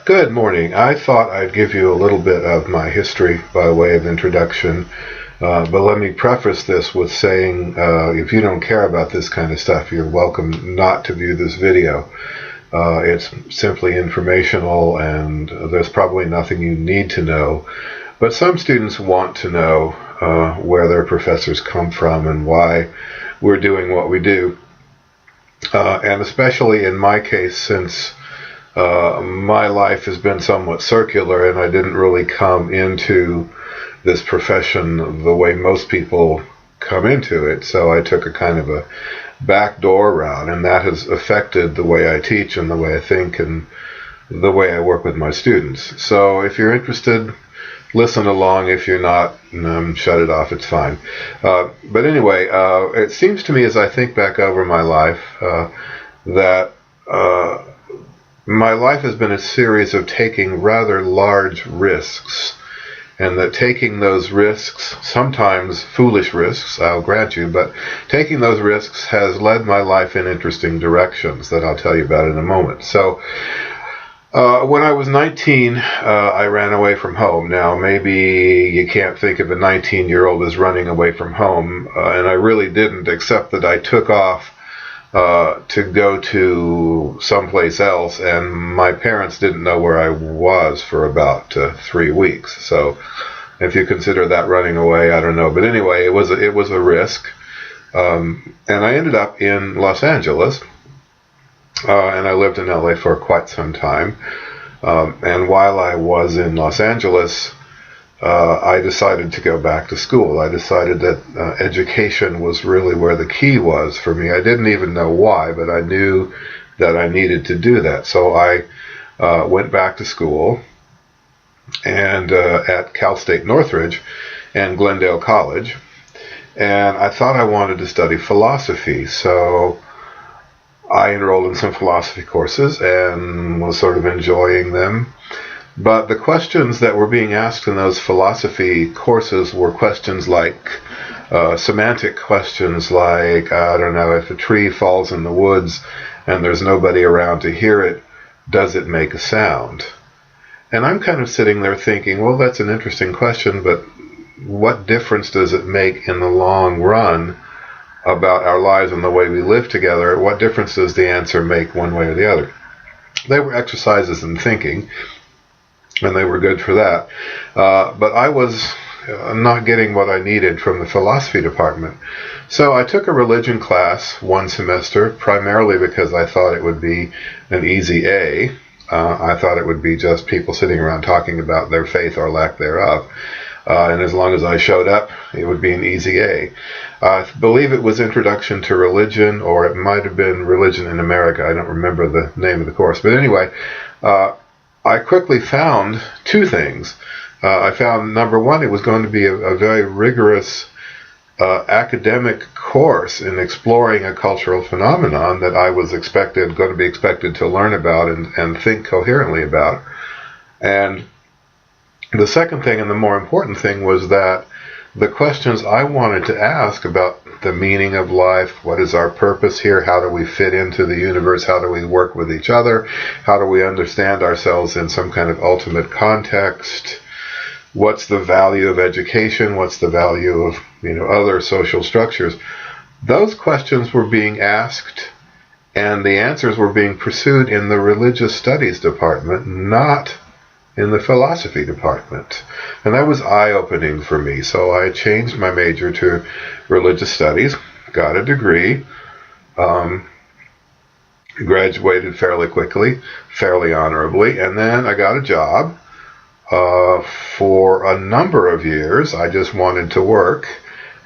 Good morning. I thought I'd give you a little bit of my history by way of introduction, but let me preface this with saying if you don't care about this kind of stuff, you're welcome not to view this video. It's simply informational, and there's probably nothing you need to know, but some students want to know where their professors come from and why we're doing what we do. And especially in my case, since my life has been somewhat circular and I didn't really come into this profession the way most people come into it. So I took a kind of a backdoor route, and that has affected the way I teach and the way I think and the way I work with my students. So if you're interested, listen along. If you're not, shut it off. It's fine. But anyway, it seems to me as I think back over my life that my life has been a series of taking rather large risks, and that taking those risks, sometimes foolish risks, I'll grant you, but taking those risks has led my life in interesting directions that I'll tell you about in a moment. So when I was 19, I ran away from home. Now, maybe you can't think of a 19-year-old as running away from home, and I really didn't, except that I took off to go to someplace else, and my parents didn't know where I was for about 3 weeks. So if you consider that running away, I don't know. But anyway, it was a risk. And I ended up in Los Angeles, and I lived in LA for quite some time. And while I was in Los Angeles, I decided to go back to school. I decided that education was really where the key was for me. I didn't even know why, but I knew that I needed to do that. So I went back to school, and at Cal State Northridge and Glendale College, and I thought I wanted to study philosophy. So I enrolled in some philosophy courses and was sort of enjoying them. But the questions that were being asked in those philosophy courses were questions like semantic questions like, I don't know, if a tree falls in the woods and there's nobody around to hear it, does it make a sound? And I'm kind of sitting there thinking, well, that's an interesting question, but what difference does it make in the long run about our lives and the way we live together? What difference does the answer make one way or the other? They were exercises in thinking, and they were good for that. But I was not getting what I needed from the philosophy department. So I took a religion class one semester, primarily because I thought it would be an easy A. I thought it would be just people sitting around talking about their faith or lack thereof. And as long as I showed up, it would be an easy A. I believe it was Introduction to Religion, or it might have been Religion in America. I don't remember the name of the course. But anyway, I quickly found two things. I found, number one, it was going to be a very rigorous academic course in exploring a cultural phenomenon that I was going to be expected to learn about and think coherently about. And the second thing, and the more important thing, was that the questions I wanted to ask about the meaning of life, what is our purpose here, how do we fit into the universe, how do we work with each other, how do we understand ourselves in some kind of ultimate context, what's the value of education, what's the value of other social structures. Those questions were being asked, and the answers were being pursued in the religious studies department, not in the philosophy department. And that was eye-opening for me. So I changed my major to religious studies, got a degree, graduated fairly quickly, fairly honorably, and then I got a job. For a number of years, I just wanted to work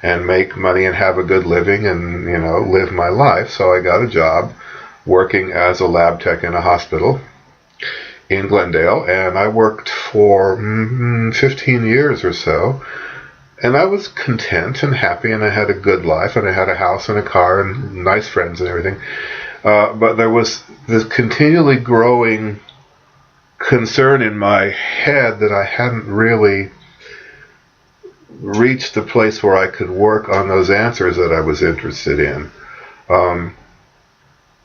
and make money and have a good living and, live my life. So I got a job working as a lab tech in a hospital in Glendale, and I worked for 15 years or so, and I was content and happy, and I had a good life, and I had a house and a car and nice friends and everything, but there was this continually growing concern in my head that I hadn't really reached the place where I could work on those answers that I was interested in.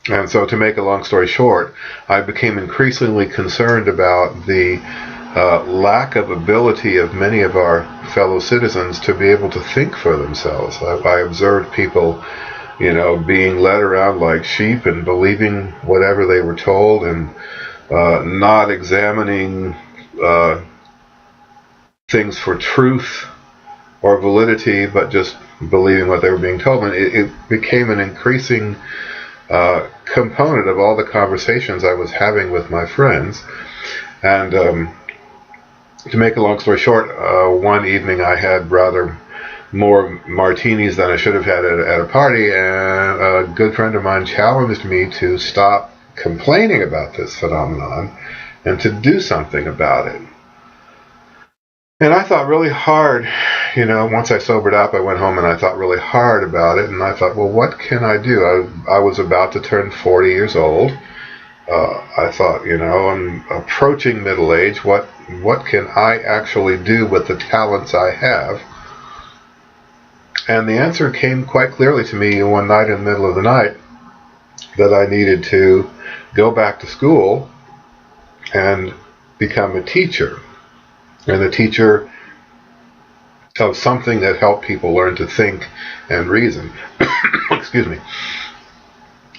And so, to make a long story short, I became increasingly concerned about the lack of ability of many of our fellow citizens to be able to think for themselves. I observed people, being led around like sheep and believing whatever they were told, and not examining things for truth or validity, but just believing what they were being told. And it became an increasing component of all the conversations I was having with my friends. And to make a long story short, one evening I had rather more martinis than I should have had at a party, and a good friend of mine challenged me to stop complaining about this phenomenon and to do something about it. And I thought really hard, once I sobered up, I went home and I thought really hard about it, and I thought, well, what can I do? I was about to turn 40 years old. I thought, I'm approaching middle age. What can I actually do with the talents I have? And the answer came quite clearly to me one night in the middle of the night, that I needed to go back to school and become a teacher. And a teacher of something that helped people learn to think and reason. Excuse me.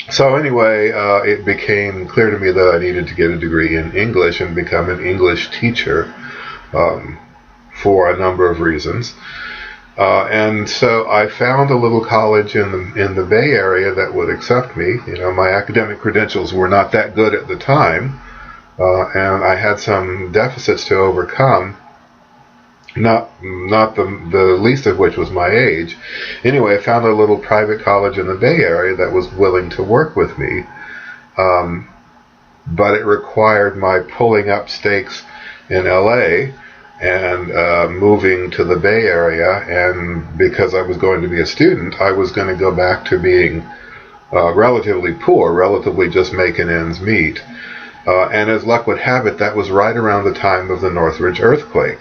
So anyway, it became clear to me that I needed to get a degree in English and become an English teacher for a number of reasons. And so I found a little college in the Bay Area that would accept me. My academic credentials were not that good at the time, and I had some deficits to overcome. Not the least of which was my age. Anyway, I found a little private college in the Bay Area that was willing to work with me, but it required my pulling up stakes in LA and moving to the Bay Area. And because I was going to be a student, I was going to go back to being relatively poor, relatively just making ends meet. And as luck would have it, that was right around the time of the Northridge earthquake.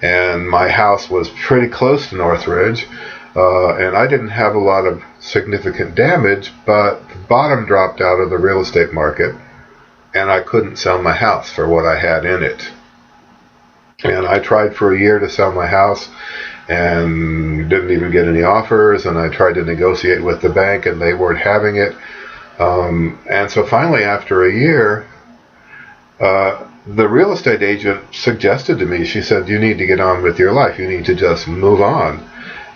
And my house was pretty close to Northridge, and I didn't have a lot of significant damage, but the bottom dropped out of the real estate market, and I couldn't sell my house for what I had in it. And I tried for a year to sell my house and didn't even get any offers, and I tried to negotiate with the bank, and they weren't having it. And so finally, after a year, the real estate agent suggested to me, she said, you need to get on with your life. You need to just move on.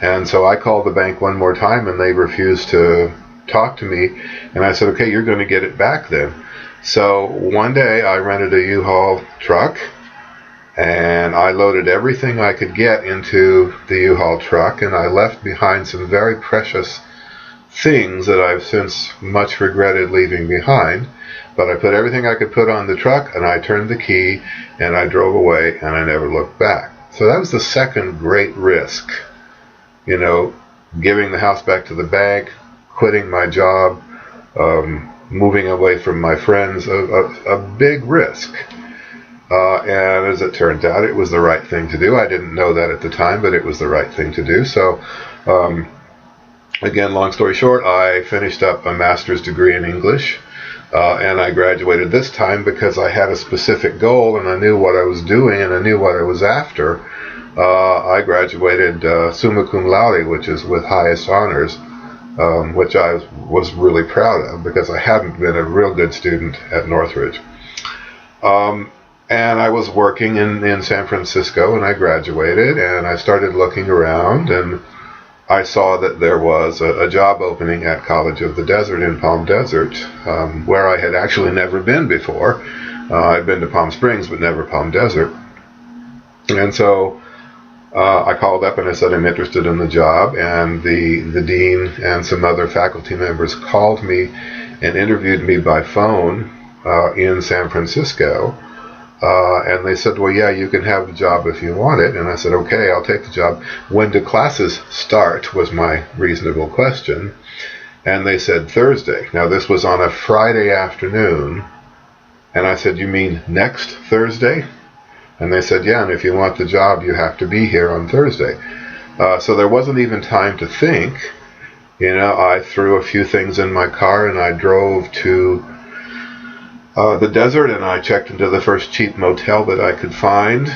And so I called the bank one more time, and they refused to talk to me. And I said, okay, you're going to get it back then. So one day I rented a U-Haul truck, and I loaded everything I could get into the U-Haul truck, and I left behind some very precious things that I've since much regretted leaving behind. But I put everything I could put on the truck, and I turned the key, and I drove away, and I never looked back. So that was the second great risk. Giving the house back to the bank, quitting my job, moving away from my friends, a big risk. And as it turned out, it was the right thing to do. I didn't know that at the time, but it was the right thing to do. So, again, long story short, I finished up a master's degree in English. And I graduated this time because I had a specific goal, and I knew what I was doing, and I knew what I was after. I graduated summa cum laude, which is with highest honors, which I was really proud of because I hadn't been a real good student at Northridge. And I was working in San Francisco, and I graduated, and I started looking around, and I saw that there was a job opening at College of the Desert in Palm Desert, where I had actually never been before. I'd been to Palm Springs, but never Palm Desert. And so I called up and I said I'm interested in the job, and the dean and some other faculty members called me and interviewed me by phone in San Francisco. And they said, well, yeah, you can have the job if you want it. And I said, okay, I'll take the job. When do classes start was my reasonable question. And they said Thursday. Now, this was on a Friday afternoon. And I said, you mean next Thursday? And they said, yeah, and if you want the job, you have to be here on Thursday. So there wasn't even time to think. I threw a few things in my car and I drove to the desert, and I checked into the first cheap motel that I could find.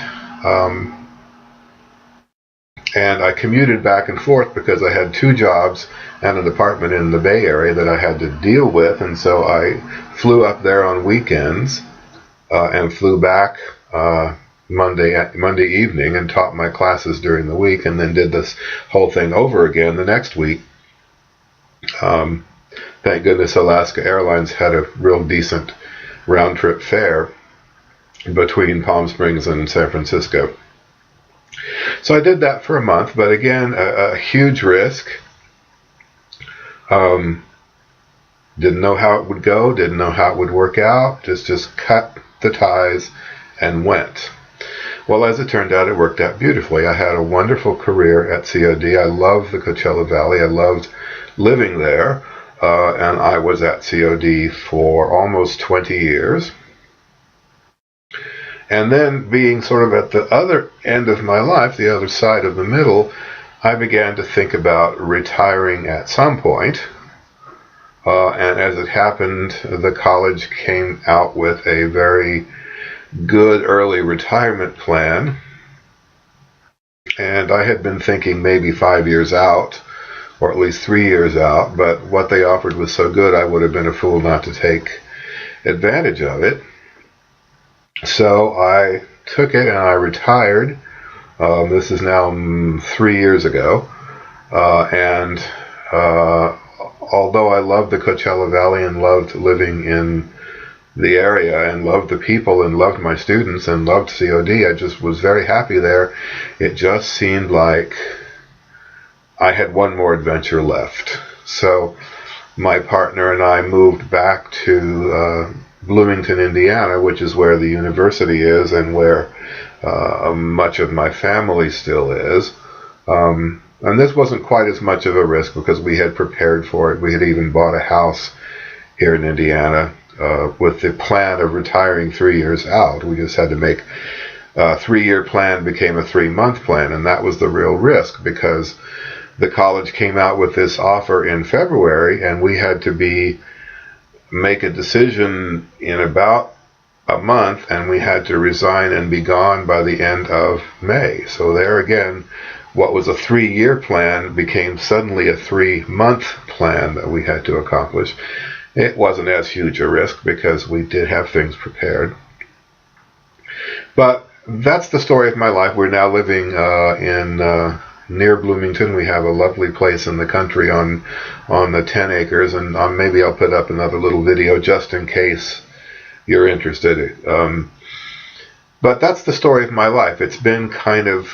And I commuted back and forth because I had 2 jobs and an apartment in the Bay Area that I had to deal with, and so I flew up there on weekends and flew back Monday evening and taught my classes during the week, and then did this whole thing over again the next week. Thank goodness Alaska Airlines had a real decent round-trip fare between Palm Springs and San Francisco. So I did that for a month, but again, a huge risk. Didn't know how it would go, didn't know how it would work out, just cut the ties and went. Well, as it turned out, it worked out beautifully. I had a wonderful career at COD. I loved the Coachella Valley. I loved living there, and I was at COD for almost 20 years. And then, being sort of at the other end of my life, the other side of the middle, I began to think about retiring at some point. And as it happened, the college came out with a very good early retirement plan. And I had been thinking maybe 5 years out, or at least 3 years out, but what they offered was so good I would have been a fool not to take advantage of it. So I took it and I retired. This is now 3 years ago. And although I loved the Coachella Valley and loved living in the area and loved the people and loved my students and loved COD, I just was very happy there. It just seemed like I had one more adventure left. So my partner and I moved back to Bloomington, Indiana, which is where the university is and where much of my family still is. And this wasn't quite as much of a risk because we had prepared for it. We had even bought a house here in Indiana with the plan of retiring 3 years out. We just had to make a 3-year plan became a 3-month plan, and that was the real risk because the college came out with this offer in February, and we had to make a decision in about a month, and we had to resign and be gone by the end of May. So there again, what was a 3-year plan became suddenly a 3-month plan that we had to accomplish. It wasn't as huge a risk because we did have things prepared. But that's the story of my life. We're now living near Bloomington. We have a lovely place in the country on the 10 acres, and maybe I'll put up another little video just in case you're interested. But that's the story of my life. It's been kind of,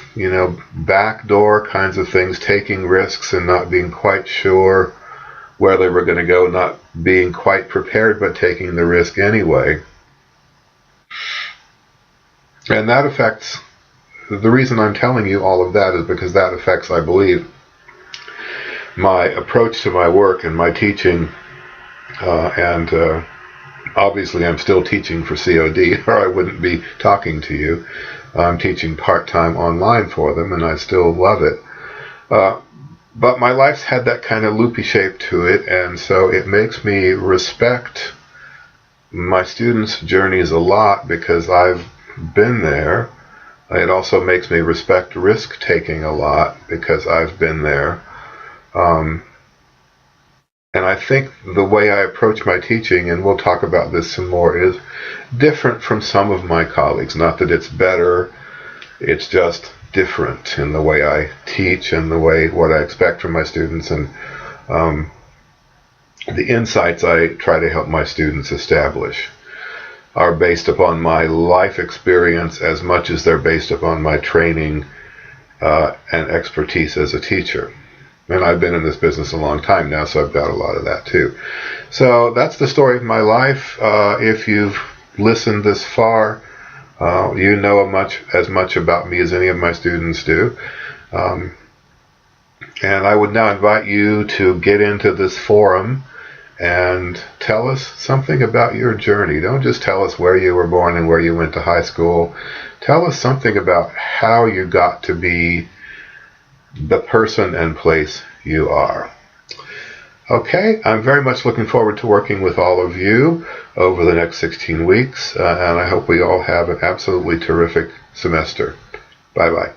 backdoor kinds of things, taking risks and not being quite sure where they were going to go, not being quite prepared, but taking the risk anyway. And that affects, the reason I'm telling you all of that is because that affects, I believe, my approach to my work and my teaching, and obviously I'm still teaching for COD, or I wouldn't be talking to you. I'm teaching part-time online for them, and I still love it. But my life's had that kind of loopy shape to it, and so it makes me respect my students' journeys a lot because I've been there. It also makes me respect risk-taking a lot because I've been there. And I think the way I approach my teaching, and we'll talk about this some more, is different from some of my colleagues. Not that it's better, it's just different in the way I teach and what I expect from my students, and the insights I try to help my students establish are based upon my life experience as much as they're based upon my training and expertise as a teacher. And I've been in this business a long time now, so I've got a lot of that too. So that's the story of my life. If you've listened this far, you know as much about me as any of my students do. And I would now invite you to get into this forum and tell us something about your journey. Don't just tell us where you were born and where you went to high school. Tell us something about how you got to be the person and place you are. Okay, I'm very much looking forward to working with all of you over the next 16 weeks, and I hope we all have an absolutely terrific semester. Bye-bye.